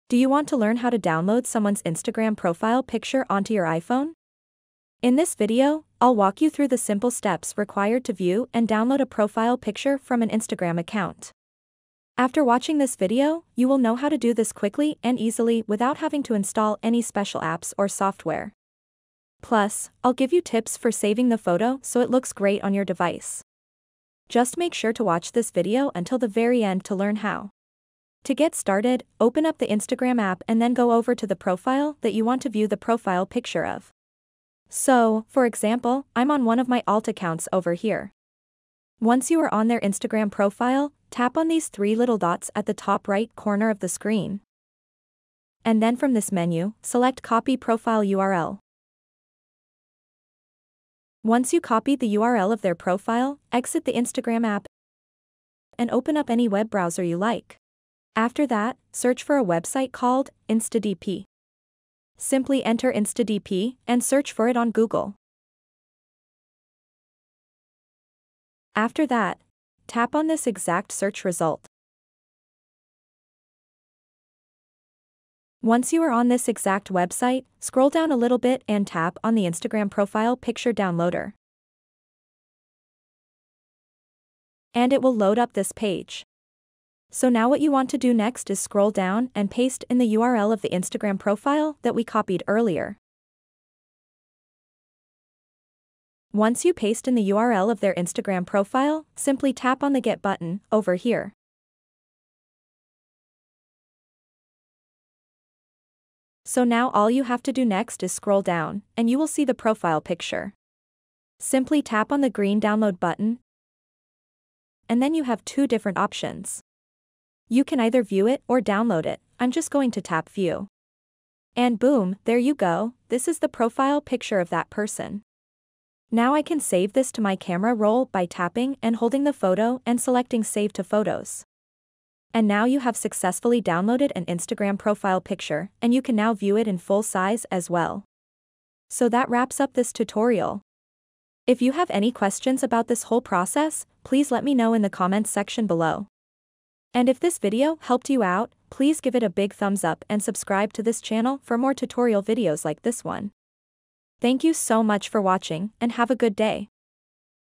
Do you want to learn how to download someone's Instagram profile picture onto your iPhone? In this video, I'll walk you through the simple steps required to view and download a profile picture from an Instagram account. After watching this video, you will know how to do this quickly and easily without having to install any special apps or software. Plus, I'll give you tips for saving the photo so it looks great on your device. Just make sure to watch this video until the very end to learn how. To get started, open up the Instagram app and then go over to the profile that you want to view the profile picture of. So, for example, I'm on one of my alt accounts over here. Once you are on their Instagram profile, tap on these three little dots at the top right corner of the screen. And then from this menu, select Copy Profile URL. Once you copy the URL of their profile, exit the Instagram app and open up any web browser you like. After that, search for a website called InstaDP. Simply enter InstaDP and search for it on Google. After that, tap on this exact search result. Once you are on this exact website, scroll down a little bit and tap on the Instagram profile picture downloader. And it will load up this page. So now what you want to do next is scroll down and paste in the URL of the Instagram profile that we copied earlier. Once you paste in the URL of their Instagram profile, simply tap on the Get button over here. So now all you have to do next is scroll down, and you will see the profile picture. Simply tap on the green download button, and then you have two different options. You can either view it or download it. I'm just going to tap View. And boom, there you go, this is the profile picture of that person. Now I can save this to my camera roll by tapping and holding the photo and selecting Save to Photos. And now you have successfully downloaded an Instagram profile picture, and you can now view it in full size as well. So that wraps up this tutorial. If you have any questions about this whole process, please let me know in the comments section below. And if this video helped you out, please give it a big thumbs up and subscribe to this channel for more tutorial videos like this one. Thank you so much for watching and have a good day.